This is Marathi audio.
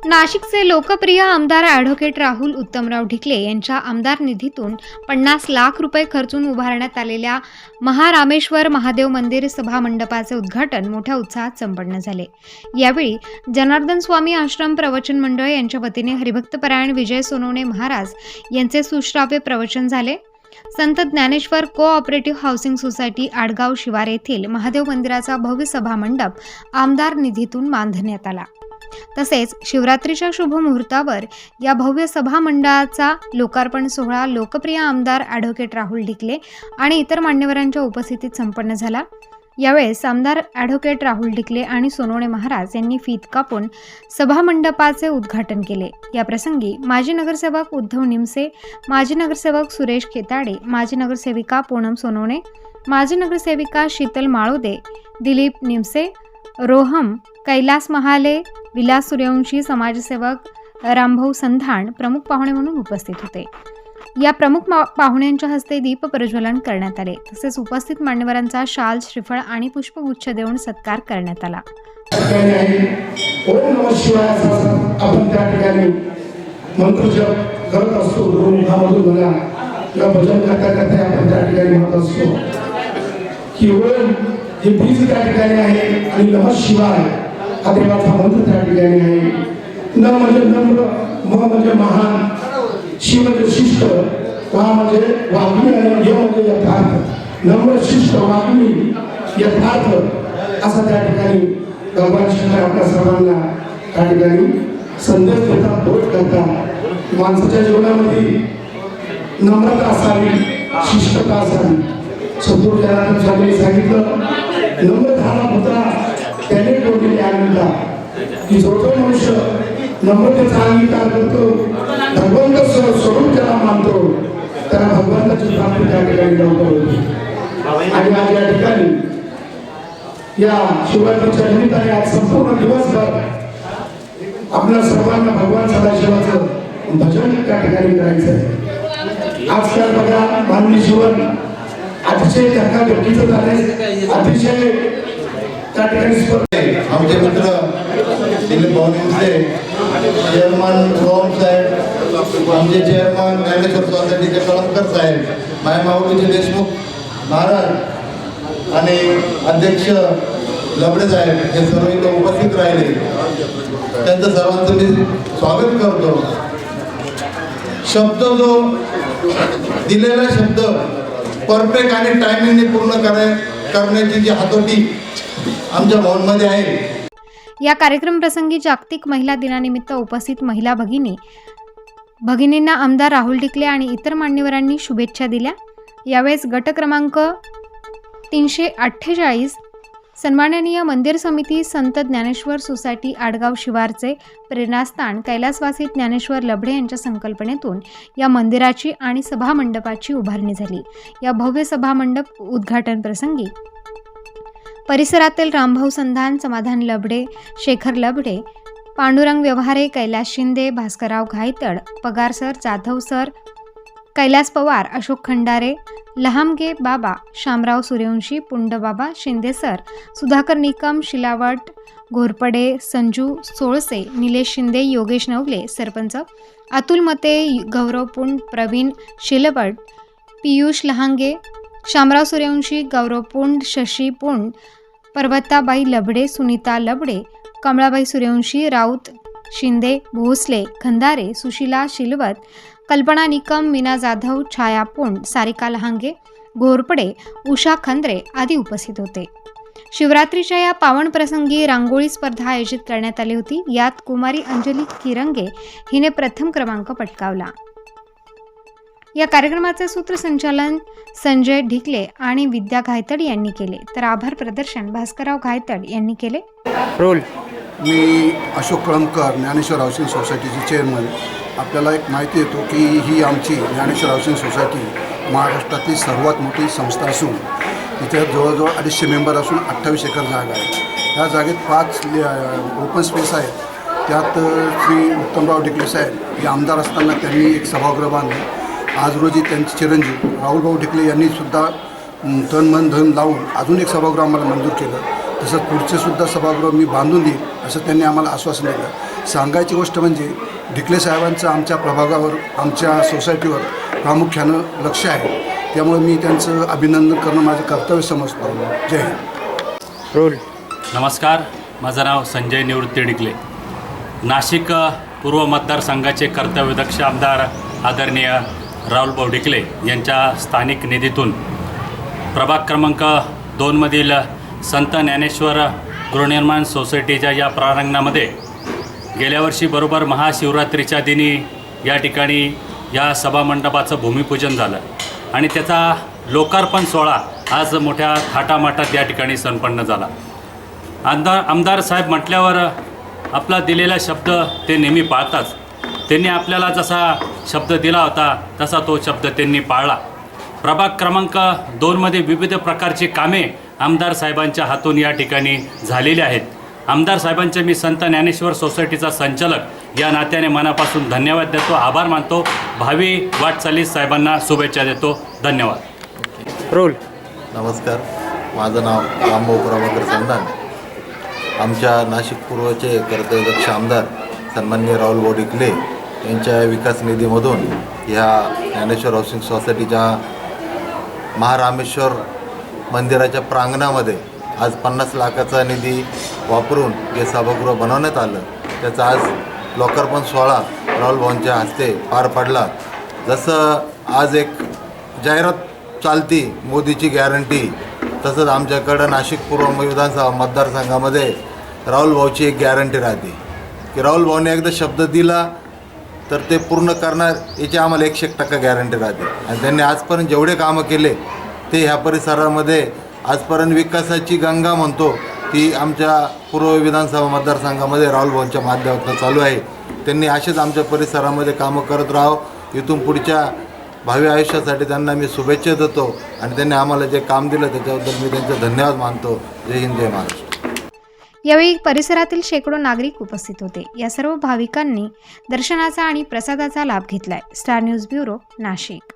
नाशिकचे लोकप्रिय आमदार ॲडव्होकेट राहुल उत्तमराव ढिकले यांच्या आमदार निधीतून 50 लाख रुपये खर्चून उभारण्यात आलेल्या महारामेश्वर महादेव मंदिर सभामंडपाचे उद्घाटन मोठ्या उत्साहात संपन्न झाले। यावेळी जनार्दन स्वामी आश्रम प्रवचन मंडळ यांच्या वतीने हरिभक्तपरायण विजय सोनवणे महाराज यांचे सुश्राव्य प्रवचन झाले। संत Dnyaneshwar cooperative housing society Adgaon शिवार येथील महादेव मंदिराचा भव्य सभामंडप आमदार निधीतून बांधण्यात आला। तसेच शिवरात्रीच्या शुभ मुहूर्तावर या भव्य सभा मंडळाचा लोकार्पण सोहळा लोकप्रिय आमदार ॲडव्होकेट राहुल ढिकले आणि इतर मान्यवरांच्या उपस्थितीत संपन्न झाला। यावेळेस आमदार ॲडव्होकेट राहुल ढिकले आणि सोनवणे महाराज यांनी फीत कापून सभामंडपाचे उद्घाटन केले। या प्रसंगी माजी नगरसेवक उद्धव निमसे, माजी नगरसेवक सुरेश केताडे, माजी नगरसेविका पूनम सोनवणे, माजी नगरसेविका शीतल माळोदे, दिलीप निमसे, रोहम, कैलास महाले, विलास सूर्यवंशी, समाजसेवक रामभाऊ संधाण प्रमुख पाहुणे म्हणून उपस्थित होते। या प्रमुख पाहुण्यांच्या हस्ते दीप प्रज्वलन करण्यात आले। तसेच उपस्थित मान्यवरांचा शाल, श्रीफळ आणि पुष्पगुच्छ देऊन सत्कार करण्यात आला। ओम नमः शिवाय आपण त्या ठिकाणी मंत्रजप करत असतो। मुखामधून म्हणा किंवा भजन करता करता आपण त्या ठिकाणी म्हणत असतो की ओम हे बीज त्या ठिकाणी आहे आणि नमः शिवाय हा देवाचा मंत्र त्या ठिकाणी आहे। न म्हणजे नम्र, म म्हणजे महान, शिव म्हणजे शिष्ट, वा म्हणजे वाग्मी आणि य म्हणजे यथार्थ। नम्र, शिष्ट, वाग्मी, यथार्थ असा त्या ठिकाणी भगवान शंकर आपल्या सर्वांना त्या ठिकाणी संदेश देतात, बोध करतात। माणसाच्या जीवनामध्ये नम्रता असावी, शिष्टता असावी। सद्गुरुजनांनी स्वामींनी सांगितलं, नम्र धारा पुत्रा त्याने कोणती आनंदा की जो मनुष्य नम्रतेचा अंगीकार करतो, भगवंत स्वरूप ज्याला मानतो त्याला भगवंताची प्राप्ती त्या ठिकाणी लवकर होते। आणि आज या ठिकाणी या शिवरात्रीच्या निमित्ताने आज संपूर्ण दिवसभर आपल्या सर्वांना भगवान सदाशिवाचं भजन त्या ठिकाणी करायचं आहे। आजकाल बघा मानवी जीवन अतिशय धक्काधक्कीचं झालंय, अतिशय त्या ठिकाणी आमचे मित्र दिलीप भाऊंचे चेअरमन रोहम साहेब, आमचे चेअरमन ज्ञानेश्वर सोसायटीचे कळमकर साहेब, मायमाऊलीचे देशमुख महाराज आणि अध्यक्ष लबडे साहेब हे सर्व इथं उपस्थित राहिले। त्यांचं सर्वांचं मी स्वागत करतो। शब्द जो दिलेला शब्द परफेक्ट आणि टायमिंगने पूर्ण करण्याची जी हातोटी आमच्या भाऊंमध्ये आहे। या कार्यक्रम प्रसंगी जागतिक महिला दिनानिमित्त उपस्थित महिला भगिनींना आमदार राहुल ढिकले आणि इतर मान्यवरांनी शुभेच्छा दिल्या। यावेळेस गट क्रमांक 348 सन्माननीय मंदिर समिती संत ज्ञानेश्वर सोसायटी आडगाव शिवारचे प्रेरणास्थान कैलासवासी ज्ञानेश्वर लबडे यांच्या संकल्पनेतून या मंदिराची आणि सभामंडपाची उभारणी झाली। या भव्य सभामंडप उद्घाटन प्रसंगी परिसरातील रामभाऊ संधान, समाधान लबडे, शेखर लबडे, पांडुरंग व्यवहारे, कैलास शिंदे, भास्करराव घायतड, पगार सर, जाधव सर, कैलास पवार, अशोक खंडारे, लहामगे बाबा, शामराव सूर्यवंशी, पुंडबाबा शिंदे सर, सुधाकर निकम, शिलावट घोरपडे, संजू सोळसे, निलेश शिंदे, योगेश नवले, सरपंच अतुल मते, गौरव पुंड, प्रवीण शिलवट, पियुष लहांगे, शामराव सूर्यवंशी, गौरव पुंड, शशी पुंड, पर्वताबाई लबडे, सुनीता लबडे, कमळाबाई सूर्यवंशी, राऊत शिंदे, भोसले, खंदारे, सुशीला शिलवत, कल्पना निकम, मीना जाधव, छाया पुंड, सारिका लहांगे, घोरपडे, उषा खंद्रे आदी उपस्थित होते। शिवरात्रीच्या या पावन प्रसंगी रांगोळी स्पर्धा आयोजित करण्यात आली होती। यात कुमारी अंजली किरंगे हिने प्रथम क्रमांक पटकावला। या कार्यक्रमाचे सूत्रसंचालन संजय ढिकले आणि विद्या घायतड यांनी केले, तर आभार प्रदर्शन भास्करराव घायतड यांनी केले। रोल मी अशोक कळमकर, ज्ञानेश्वर हाऊसिंग सोसायटीचे चेअरमन। आपल्याला एक माहिती येतो की ही आमची ज्ञानेश्वर हाऊसिंग सोसायटी महाराष्ट्रातली सर्वात मोठी संस्था असून इथे जवळजवळ 250 मेंबर असून 28 एकर जागा आहे। या जागेत 5 ओपन स्पेस आहेत। त्यात श्री उत्तमराव ढिकले साहेब हे आमदार असताना त्यांनी एक सभागृह बांधले। आज रोजी त्यांचे चिरंजीव राहुलभाऊ ढिकले यांनी सुद्धा तन मन धन लावून अजून एक सभागृह आम्हाला मंजूर केलं। तसंच पुढचे सुद्धा सभागृह मी बांधून देईन असं त्यांनी आम्हाला आश्वासन दिलं। सांगायची गोष्ट म्हणजे ढिकले साहेबांचं आमच्या प्रभागावर, आमच्या सोसायटीवर प्रामुख्यानं लक्ष आहे. त्यामुळे मी त्यांचं अभिनंदन करणं माझं कर्तव्य समजतो. जय हिंद. नमस्कार, माझं नाव संजय निवृत्ती डिकले. नाशिक पूर्व मतदारसंघाचे कर्तव्यदक्ष आमदार आदरणीय राहुलभाऊ डिकले यांच्या स्थानिक निधीतून प्रभाग क्रमांक 2मधील संत ज्ञानेश्वर गृहनिर्माण सोसायटीच्या या प्रांगणामध्ये गेल्या वर्षी बरोबर महाशिवरात्रीच्या दिनी या ठिकाणी या सभामंडपाचं भूमिपूजन झालं आणि त्याचा लोकार्पण सोहळा आज मोठ्या थाटामाटात या ठिकाणी संपन्न झाला. आमदार साहेब म्हटल्यावर आपला दिलेला शब्द ते नेहमी पाळतात. त्यांनी आपल्याला जसा शब्द दिला होता तसा तो शब्द त्यांनी पाळला. प्रभाग क्रमांक 2मध्ये विविध प्रकारची कामे आमदार साहेबांच्या हातून या ठिकाणी झालेली आहेत. आमदार साहेबांचे मी संत ज्ञानेश्वर सोसायटीचा संचालक या नात्याने मनापासून धन्यवाद देतो, आभार मानतो. भावी वाटचालीस साहेबांना शुभेच्छा देतो. धन्यवाद. नमस्कार, माझं नाव रामभाऊ प्रभाकर संधान. आमच्या नाशिक पूर्वचे कर्तव्यदक्ष आमदार सन्माननीय राहुलभाऊ डिकले यांच्या विकास निधीमधून ह्या ज्ञानेश्वर हाऊसिंग सोसायटीच्या महारामेश्वर मंदिराच्या प्रांगणामध्ये आज 50 लाखाचा निधी वापरून जे सभागृह बनवण्यात आलं त्याचा आज लोकार्पण सोहळा राहुलभाऊंच्या हस्ते पार पडला. जसं आज एक जाहिरात चालती मोदीची गॅरंटी, तसंच आमच्याकडं नाशिक पूर्व विधानसभा मतदारसंघामध्ये राहुलभाऊची एक गॅरंटी राहते की राहुलभाऊने एकदा शब्द दिला तर ते पूर्ण करणार, याची आम्हाला 100% गॅरंटी राहते. आणि त्यांनी आजपर्यंत जेवढे कामं केले ते ह्या परिसरामध्ये आजपर्यंत विकासाची गंगा म्हणतो ती आमच्या पूर्व विधानसभा मतदारसंघामध्ये राहुलभाऊंच्या माध्यमातून चालू आहे. त्यांनी असेच आमच्या परिसरामध्ये कामं करत राहावं. इथून पुढच्या भावी आयुष्यासाठी त्यांना मी शुभेच्छा देतो आणि त्यांनी आम्हाला जे काम दिलं त्याच्याबद्दल मी त्यांचे धन्यवाद मानतो. जय हिंद, जय महाराष्ट्र. यावेळी परिसरातील शेकडो नागरिक उपस्थित होते. या सर्व भाविकांनी दर्शनाचा आणि प्रसादाचा लाभ घेतलाय. Star news bureau, Nashik.